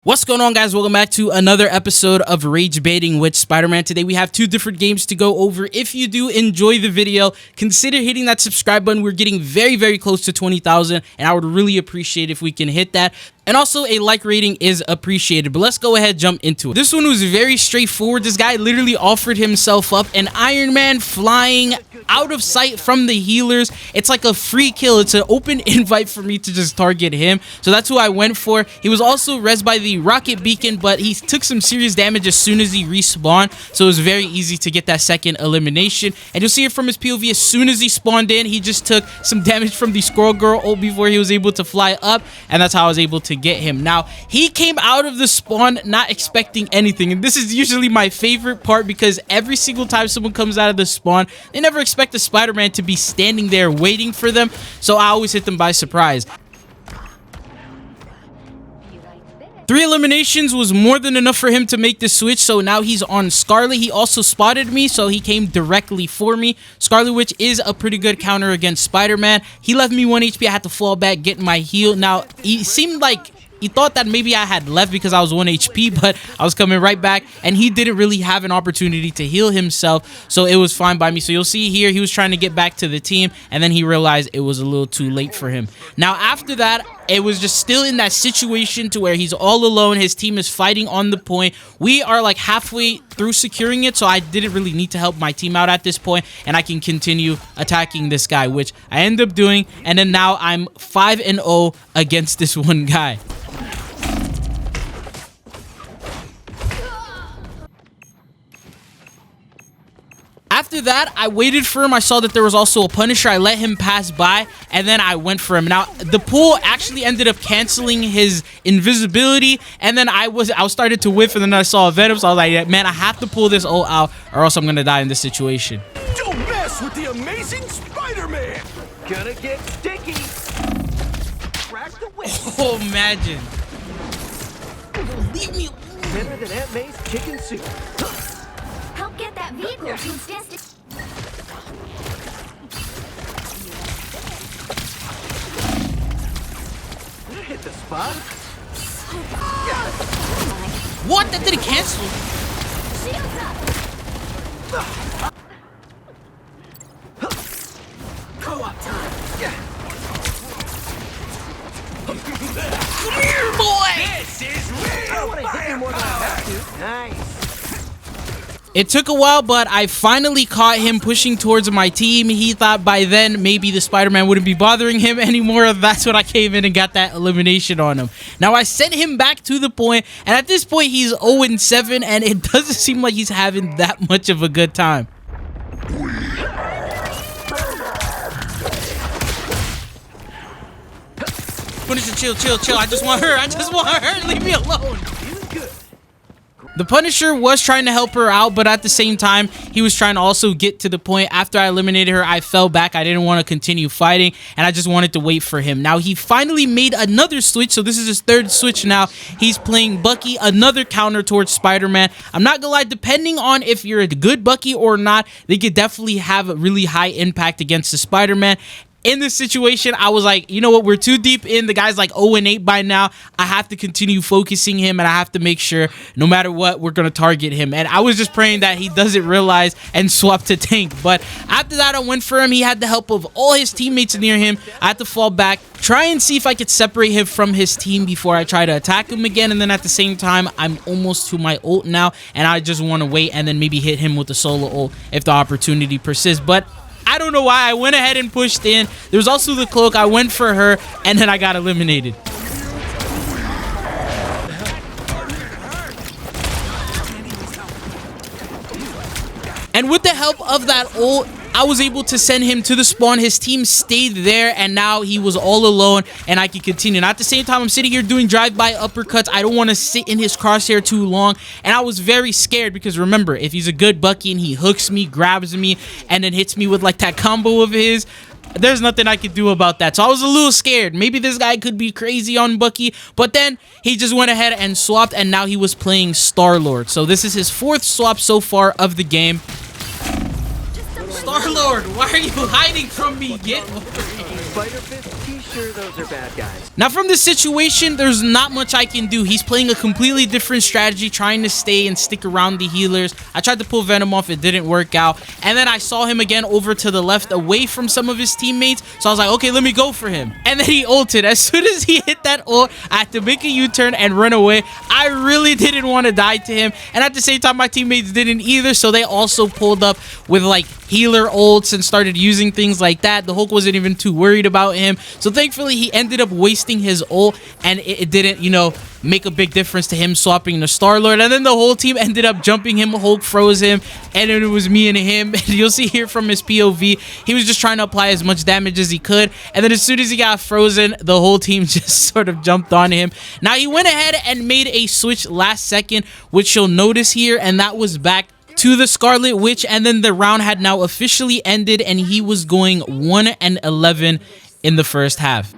What's going on, guys? Welcome back to another episode of Ragebaiting with Spider-Man. Today we have two different games to go over. If you do enjoy the video, consider hitting that subscribe button. We're getting very close to 20,000 and I would really appreciate if we can hit that. And also a like rating is appreciated. But let's go ahead, jump into it. This one was very straightforward. This guy literally offered himself up, an Iron Man flying out of sight from the healers. It's like a free kill. It's an open invite for me to just target him. So that's who I went for. He was also res by the rocket beacon, but he took some serious damage as soon as he respawned. So it was very easy to get that second elimination. And you'll see it from his POV. As soon as he spawned in, he just took some damage from the Squirrel Girl ult before he was able to fly up. And that's how I was able to get him. Now, he came out of the spawn not expecting anything. And this is usually my favorite part because every single time someone comes out of the spawn, they never expect the Spider-Man to be standing there waiting for them. So I always hit them by surprise. 3 eliminations was more than enough for him to make the switch, so now he's on Scarlet. He also spotted me, so he came directly for me. Scarlet Witch is a pretty good counter against Spider-Man. He left me 1 HP. I had to fall back, get my heal. Now, he seemed like he thought that maybe I had left because I was 1 HP, but I was coming right back, and he didn't really have an opportunity to heal himself, so it was fine by me. So you'll see here, he was trying to get back to the team, and then he realized it was a little too late for him. Now, after that, it was just still in that situation to where he's all alone. His team is fighting on the point. We are like halfway through securing it, so I didn't really need to help my team out at this point, and I can continue attacking this guy, which I end up doing, and then now I'm 5-0 against this one guy. After that, I waited for him. I saw that there was also a Punisher. I let him pass by, and then I went for him. Now, the pool actually ended up canceling his invisibility, and then I started to whiff, and then I saw a Venom, so I was like, man, I have to pull this ult out, or else I'm gonna die in this situation. Don't mess with the amazing Spider-Man! Gonna get sticky! Crack the whip! Oh, imagine. Leave me alone. Better than Aunt May's chicken soup. Help get that vehicle to its destination. Hit the spot. What? That didn't cancel. Shields up. Co-op time. Come here, boy. This is real. I want to hit you more than I have to. Nice. It took a while, but I finally caught him pushing towards my team. He thought by then maybe the Spider-Man wouldn't be bothering him anymore. That's when I came in and got that elimination on him. Now, I sent him back to the point, and at this point, he's 0-7, and it doesn't seem like he's having that much of a good time. Punisher, chill. I just want her. Leave me alone. The Punisher was trying to help her out, but at the same time, he was trying to also get to the point. After I eliminated her, I fell back. I didn't want to continue fighting, and I just wanted to wait for him. Now, he finally made another switch, so this is his 3rd switch now. He's playing Bucky, another counter towards Spider-Man. I'm not gonna lie, depending on if you're a good Bucky or not, they could definitely have a really high impact against the Spider-Man. In this situation, I was like, you know what? We're too deep in. The guy's like 0-8 by now. I have to continue focusing him, and I have to make sure no matter what, we're going to target him. And I was just praying that he doesn't realize and swap to tank. But after that, I went for him. He had the help of all his teammates near him. I had to fall back, try and see if I could separate him from his team before I try to attack him again. And then at the same time, I'm almost to my ult now, and I just want to wait and then maybe hit him with the solo ult if the opportunity persists. But I don't know why I went ahead and pushed in. There was also the cloak. I went for her, and then I got eliminated. And with the help of that ult, I was able to send him to the spawn. His team stayed there, and now he was all alone, and I could continue. And at the same time, I'm sitting here doing drive-by uppercuts. I don't want to sit in his crosshair too long, and I was very scared because, remember, if he's a good Bucky and he hooks me, grabs me, and then hits me with, like, that combo of his, there's nothing I could do about that. So I was a little scared. Maybe this guy could be crazy on Bucky, but then he just went ahead and swapped, and now he was playing Star-Lord. So this is his 4th swap so far of the game. Star-Lord, why are you hiding from me? Get over here. Spider-Fist t-shirt. sure those are bad guys. Now from this situation, there's not much I can do. He's playing a completely different strategy, trying to stay and stick around the healers. I tried to pull Venom off, it didn't work out. And then I saw him again over to the left, away from some of his teammates. So I was like, okay, let me go for him. And then he ulted. As soon as he hit that ult, I had to make a U-turn and run away. I really didn't want to die to him. And at the same time, my teammates didn't either. So they also pulled up with like healer ults and started using things like that. The Hulk wasn't even too worried about him. So thankfully, he ended up wasting his ult, and it didn't, you know, make a big difference to him swapping the Star-Lord. And then the whole team ended up jumping him. Hulk froze him, and it was me and him. And you'll see here from his POV, he was just trying to apply as much damage as he could. And then as soon as he got frozen, the whole team just sort of jumped on him. Now, he went ahead and made a switch last second, which you'll notice here, and that was back to the Scarlet Witch. And then the round had now officially ended, and he was going 1-11 in the first half.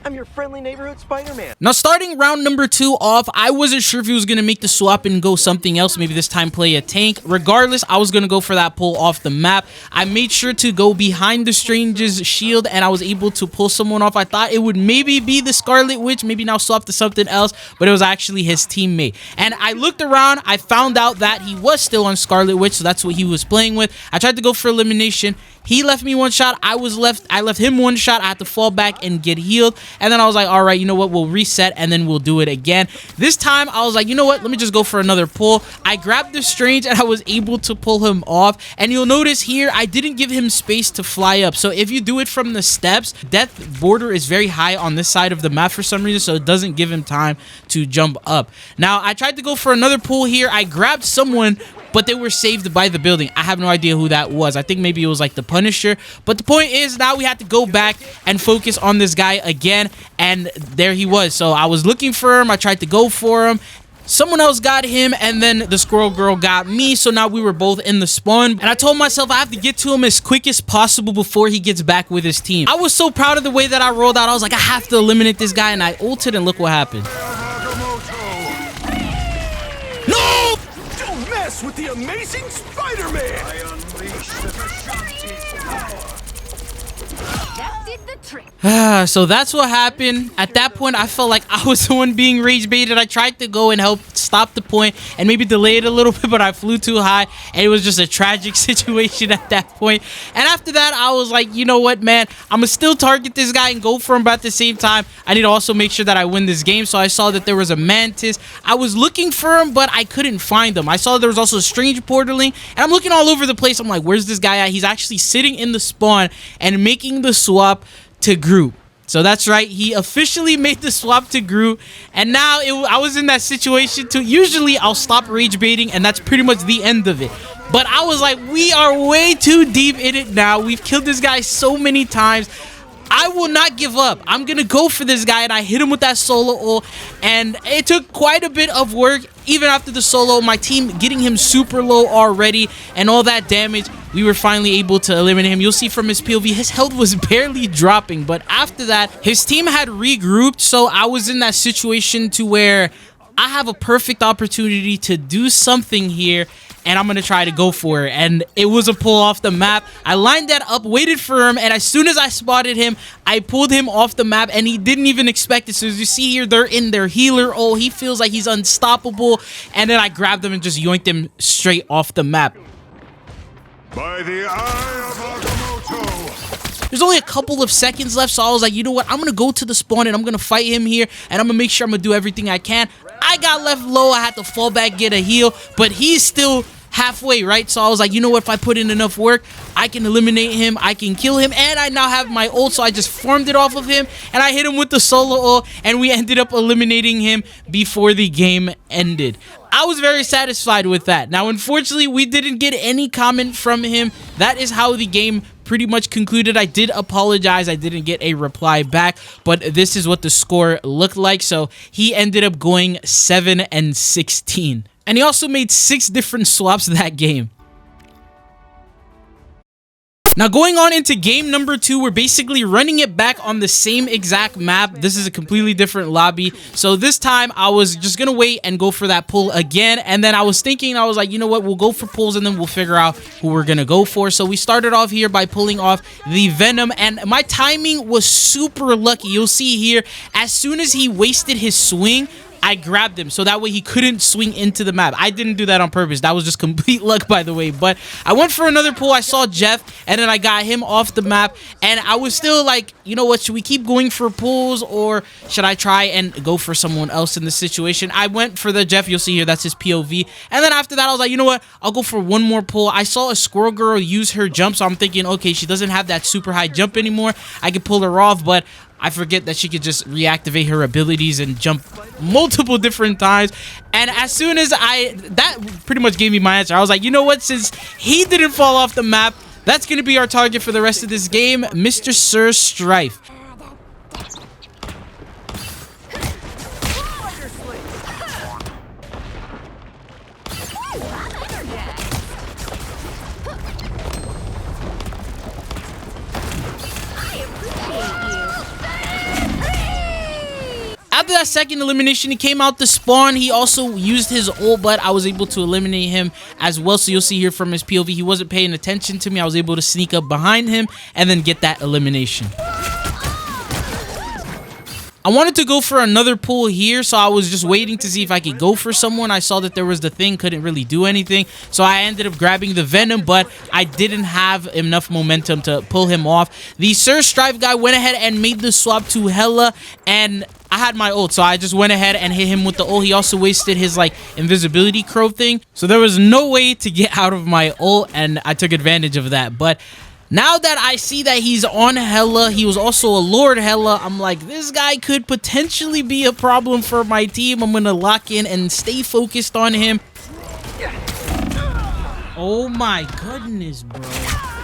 I'm your friendly neighborhood Spider-Man. Now, starting round number 2 off, I wasn't sure if he was going to make the swap and go something else. Maybe this time play a tank. Regardless, I was going to go for that pull off the map. I made sure to go behind the Strange's shield, and I was able to pull someone off. I thought it would maybe be the Scarlet Witch, maybe now swap to something else, but it was actually his teammate. And I looked around. I found out that he was still on Scarlet Witch, so that's what he was playing with. I tried to go for elimination. He left me one shot. I left him one shot. I had to fall back and get healed. And then I was like, all right, you know what? We'll reset and then we'll do it again. This time, I was like, you know what? Let me just go for another pull. I grabbed the Strange and I was able to pull him off. And you'll notice here, I didn't give him space to fly up. So if you do it from the steps, death border is very high on this side of the map for some reason. So it doesn't give him time to jump up. Now, I tried to go for another pull here. I grabbed someone, but they were saved by the building. I have no idea who that was. I think maybe it was like the Punisher. But the point is, now we have to go back and focus on this guy again. And there he was. So I was looking for him. I tried to go for him. Someone else got him, and then the Squirrel Girl got me. So now we were both in the spawn. And I told myself I have to get to him as quick as possible before he gets back with his team. I was so proud of the way that I rolled out. I was like, I have to eliminate this guy. And I ulted, and look what happened. No! Don't mess with the amazing Spider-Man! I unleash the power. That did the trick. So that's what happened. At that point, I felt like I was the one being rage baited. I tried to go and help stop the point and maybe delay it a little bit, but I flew too high, and it was just a tragic situation at that point. And after that, I was like, you know what, man? I'm gonna still target this guy and go for him, but at the same time, I need to also make sure that I win this game. So I saw that there was a Mantis. I was looking for him, but I couldn't find him. I saw there was also a Strange Portaling, and I'm looking all over the place. I'm like, where's this guy at? He's actually sitting in the spawn and making the swap to Groot. So that's right, he officially made the swap to Groot, and now I was in that situation too. Usually I'll stop rage baiting, and that's pretty much the end of it. But I was like, we are way too deep in it now. We've killed this guy so many times. I will not give up. I'm gonna go for this guy, and I hit him with that solo ult, and it took quite a bit of work. Even after the solo, my team getting him super low already and all that damage, we were finally able to eliminate him. You'll see from his POV, his health was barely dropping, but after that, his team had regrouped, so I was in that situation to where I have a perfect opportunity to do something here, and I'm going to try to go for it. And it was a pull off the map. I lined that up, waited for him, and as soon as I spotted him, I pulled him off the map, and he didn't even expect it. So as you see here, they're in their healer. Oh, he feels like he's unstoppable. And then I grabbed him and just yoinked him straight off the map. By the eye of Agamotto. There's only a couple of seconds left, so I was like, you know what? I'm going to go to the spawn, and I'm going to fight him here, and I'm going to make sure I'm going to do everything I can. I got left low. I had to fall back, get a heal, but he's still halfway, right? So I was like, you know what? If I put in enough work, I can eliminate him, I can kill him, and I now have my ult, so I just farmed it off of him, and I hit him with the solo ult, and we ended up eliminating him before the game ended. I was very satisfied with that. Now, unfortunately, we didn't get any comment from him. That is how the game pretty much concluded. I did apologize. I didn't get a reply back, but this is what the score looked like. So he ended up going 7-16. And he also made 6 different swaps that game. Now going on into game number 2, we're basically running it back on the same exact map. This is a completely different lobby. So this time I was just gonna wait and go for that pull again. And then I was thinking, I was like, you know what, we'll go for pulls and then we'll figure out who we're gonna go for. So we started off here by pulling off the Venom, and my timing was super lucky. You'll see here, as soon as he wasted his swing, I grabbed him so that way he couldn't swing into the map. I didn't do that on purpose. That was just complete luck, by the way. But I went for another pull. I saw Jeff, and then I got him off the map. And I was still like, you know what? Should we keep going for pulls, or should I try and go for someone else in this situation? I went for the Jeff. You'll see here, that's his POV. And then after that, I was like, you know what? I'll go for one more pull. I saw a squirrel girl use her jump, so I'm thinking, okay, she doesn't have that super high jump anymore. I can pull her off, but I forget that she could just reactivate her abilities and jump multiple different times. And as soon as that pretty much gave me my answer. I was like, you know what? Since he didn't fall off the map, that's going to be our target for the rest of this game, Mr. Sir Strife. After that second elimination, he came out to spawn. He also used his ult, but I was able to eliminate him as well. So you'll see here from his POV, he wasn't paying attention to me. I was able to sneak up behind him and then get that elimination. I wanted to go for another pull here, so I was just waiting to see if I could go for someone. I saw that there was the thing, couldn't really do anything, so I ended up grabbing the Venom, but I didn't have enough momentum to pull him off. The Sir Strife guy went ahead and made the swap to Hella, and I had my ult, so I just went ahead and hit him with the ult. He also wasted his like invisibility crow thing, so there was no way to get out of my ult, and I took advantage of that. But now that I see that he's on Hella, he was also a Lord Hella, I'm like, this guy could potentially be a problem for my team. I'm gonna lock in and stay focused on him. Oh my goodness, bro.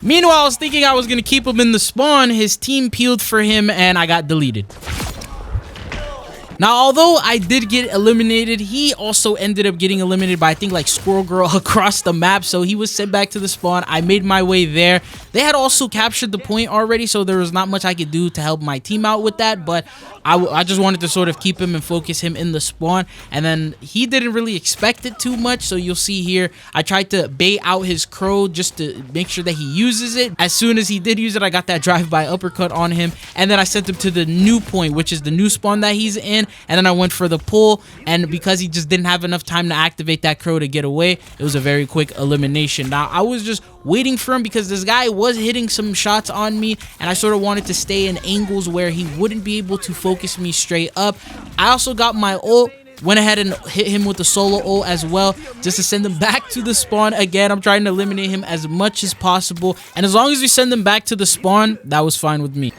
Meanwhile, I was thinking I was gonna keep him in the spawn. His team peeled for him and I got deleted. Now, although I did get eliminated, he also ended up getting eliminated by, I think, like Squirrel Girl across the map. So he was sent back to the spawn. I made my way there. They had also captured the point already, so there was not much I could do to help my team out with that. But I just wanted to sort of keep him and focus him in the spawn. And then he didn't really expect it too much. So you'll see here, I tried to bait out his crow just to make sure that he uses it. As soon as he did use it, I got that drive-by uppercut on him. And then I sent him to the new point, which is the new spawn that he's in. And then I went for the pull, and because he just didn't have enough time to activate that crow to get away, it was a very quick elimination. Now, I was just waiting for him because this guy was hitting some shots on me, and I sort of wanted to stay in angles where he wouldn't be able to focus me straight up. I also got my ult, went ahead and hit him with the solo ult as well, just to send him back to the spawn. Again, I'm trying to eliminate him as much as possible, and as long as we send him back to the spawn, that was fine with me.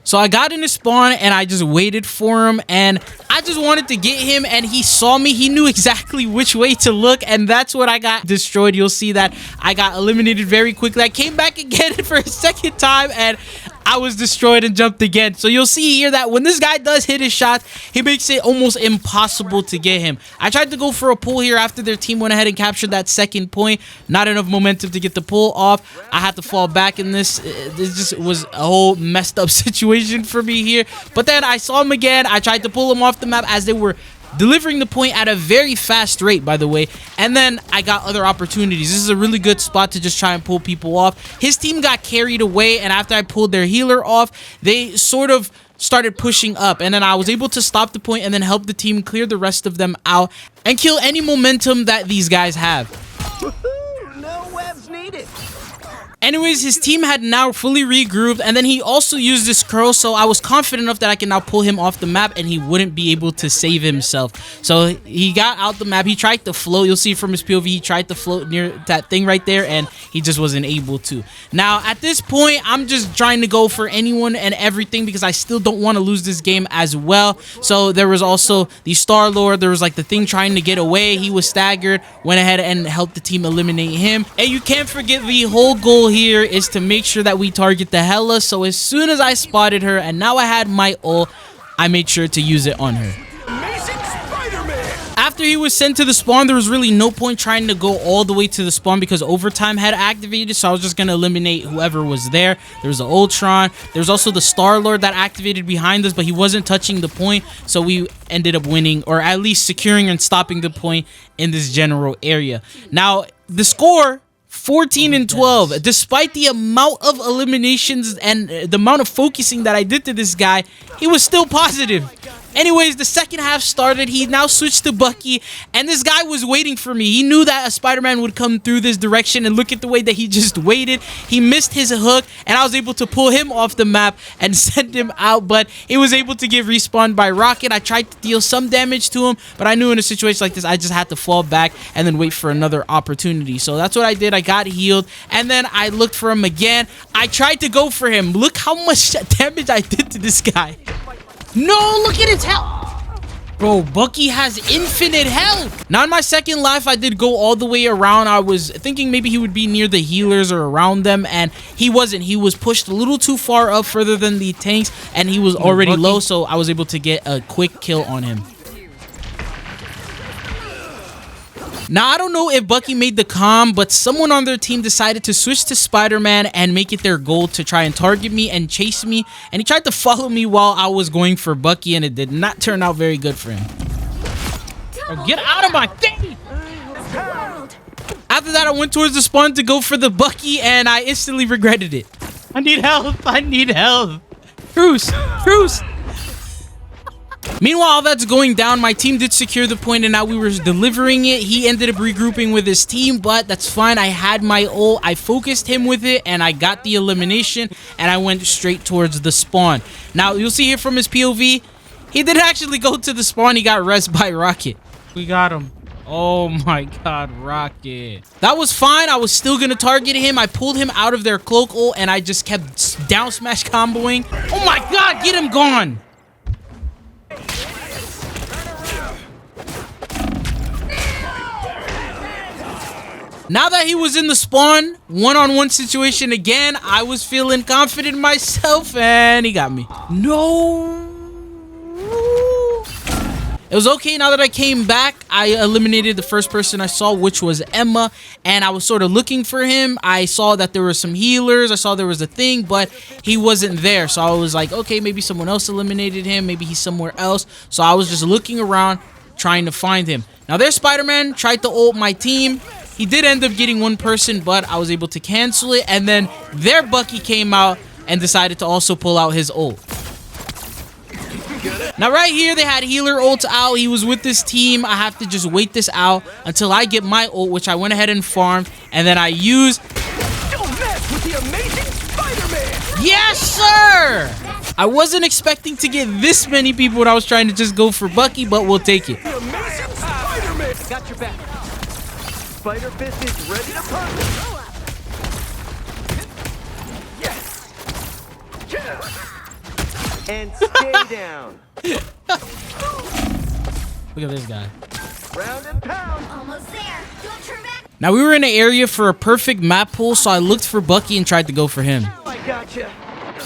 So I got in the spawn and I just waited for him, and I just wanted to get him, and he saw me. He knew exactly which way to look, and that's what I got destroyed. You'll see that I got eliminated very quickly. I came back again for a second time and I was destroyed and jumped again. So you'll see here that when this guy does hit his shots, he makes it almost impossible to get him. I tried to go for a pull here after their team went ahead and captured that second point. Not enough momentum to get the pull off. I had to fall back in this. This just was a whole messed up situation for me here. But then I saw him again. I tried to pull him off the map as they were delivering the point at a very fast rate, by the way, and then I got other opportunities. This is a really good spot to just try and pull people off. His team got carried away, and after I pulled their healer off, they sort of started pushing up, and then I was able to stop the point and then help the team clear the rest of them out and kill any momentum that these guys have. No webs needed. Anyways, his team had now fully regrouped, and then he also used this curl, so I was confident enough that I can now pull him off the map and he wouldn't be able to save himself. So he got out the map. He tried to float. You'll see from his POV, he tried to float near that thing right there, and he just wasn't able to. Now, at this point, I'm just trying to go for anyone and everything because I still don't want to lose this game as well. So there was also the Star-Lord. There was like the thing trying to get away. He was staggered, went ahead and helped the team eliminate him. And you can't forget the whole goal here is to make sure that we target the Hella. So as soon as I spotted her and now I had my ult, I made sure to use it on her. Amazing Spider-Man. After after he was sent to the spawn, there was really no point trying to go all the way to the spawn because overtime had activated, so I was just going to eliminate whoever was there. There was the Ultron. There was also the Star-Lord that activated behind us, but he wasn't touching the point, so we ended up winning, or at least securing and stopping the point in this general area. Now, the score... 14 and 12. Despite the amount of eliminations and the amount of focusing that I did to this guy, he was still positive. Anyways, the second half started. He now switched to Bucky, and this guy was waiting for me. He knew that a Spider-Man would come through this direction, and look at the way that he just waited. He missed his hook, and I was able to pull him off the map and send him out, but he was able to get respawned by Rocket. I tried to deal some damage to him, but I knew in a situation like this, I just had to fall back and then wait for another opportunity. So that's what I did. I got healed, and then I looked for him again. I tried to go for him. Look how much damage I did to this guy. No, look at his health. Bro, Bucky has infinite health. Now, in my second life, I did go all the way around. I was thinking maybe he would be near the healers or around them, and he wasn't. He was pushed a little too far up further than the tanks, and he was already low, so I was able to get a quick kill on him. Now, I don't know if Bucky made the comm, but someone on their team decided to switch to Spider-Man and make it their goal to try and target me and chase me. And he tried to follow me while I was going for Bucky, and it did not turn out very good for him. Oh, get out of my face! After that, I went towards the spawn to go for the Bucky, and I instantly regretted it. I need help. I need help. Bruce. Bruce. Meanwhile, that's going down. My team did secure the point, and now we were delivering it. He ended up regrouping with his team, but that's fine. I had my ult. I focused him with it, and I got the elimination, and I went straight towards the spawn. Now, you'll see here from his POV, he did actually go to the spawn. He got rezzed by Rocket. We got him. Oh my god, Rocket. That was fine. I was still going to target him. I pulled him out of their cloak ult, and I just kept down smash comboing. Oh my god, get him gone. Now that he was in the spawn, one-on-one situation again, I was feeling confident in myself, and he got me. No. It was okay. Now that I came back, I eliminated the first person I saw, which was Emma, and I was sort of looking for him. I saw that there were some healers. I saw there was a thing, but he wasn't there. So I was like, okay, maybe someone else eliminated him. Maybe he's somewhere else. So I was just looking around, trying to find him. Now, there's Spider-Man, tried to ult my team. He did end up getting one person, but I was able to cancel it. And then their Bucky came out and decided to also pull out his ult. Now, right here, they had healer ults out. He was with this team. I have to just wait this out until I get my ult, which I went ahead and farmed. And then I used... Don't mess with the amazing Spider-Man! Yes, sir! I wasn't expecting to get this many people when I was trying to just go for Bucky, but we'll take it. The amazing Spider-Man! Got your back. Spider Fist is ready to punch. Yes. And stay down. Look at this guy. Round and pound. Almost there. Don't turn back. Now, we were in an area for a perfect map pull, so I looked for Bucky and tried to go for him. I gotcha.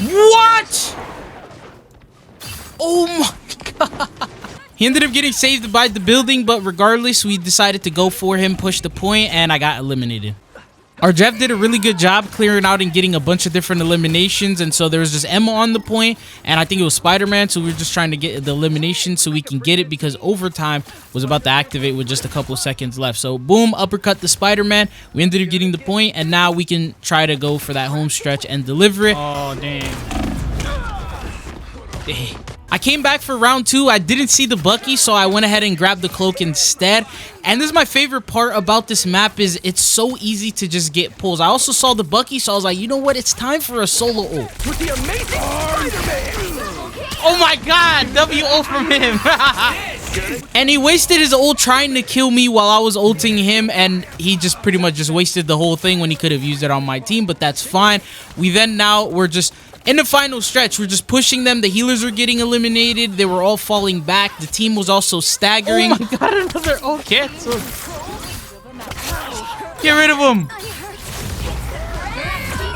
What? Oh my god. He ended up getting saved by the building, but regardless, we decided to go for him, push the point, and I got eliminated. Our Jeff did a really good job clearing out and getting a bunch of different eliminations, and so there was just Emma on the point, and I think it was Spider-Man, so we were just trying to get the elimination so we can get it because overtime was about to activate with just a couple seconds left. So boom, uppercut the Spider-Man. We ended up getting the point, and now we can try to go for that home stretch and deliver it. Oh, damn. I came back for round 2. I didn't see the Bucky, so I went ahead and grabbed the cloak instead. And this is my favorite part about this map is it's so easy to just get pulls. I also saw the Bucky, so I was like, you know what? It's time for a solo ult. With the amazing Spider-Man! Oh my god! W-ult from him. And he wasted his ult trying to kill me while I was ulting him, and he just pretty much just wasted the whole thing when he could have used it on my team, but that's fine. We're just... in the final stretch, we're just pushing them. The healers were getting eliminated. They were all falling back. The team was also staggering. Oh my god, another ult canceled. Get rid of him.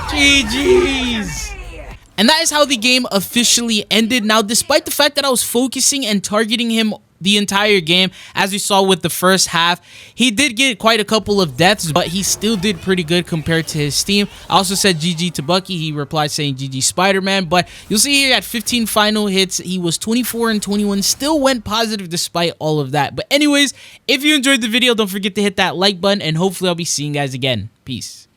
GG's. And that is how the game officially ended. Now, despite the fact that I was focusing and targeting him the entire game. As we saw with the first half, he did get quite a couple of deaths, but he still did pretty good compared to his team. I also said GG to Bucky. He replied saying GG Spider-Man, but you'll see here at 15 final hits, he was 24 and 21, still went positive despite all of that. But anyways, if you enjoyed the video, don't forget to hit that like button, and hopefully I'll be seeing you guys again. Peace.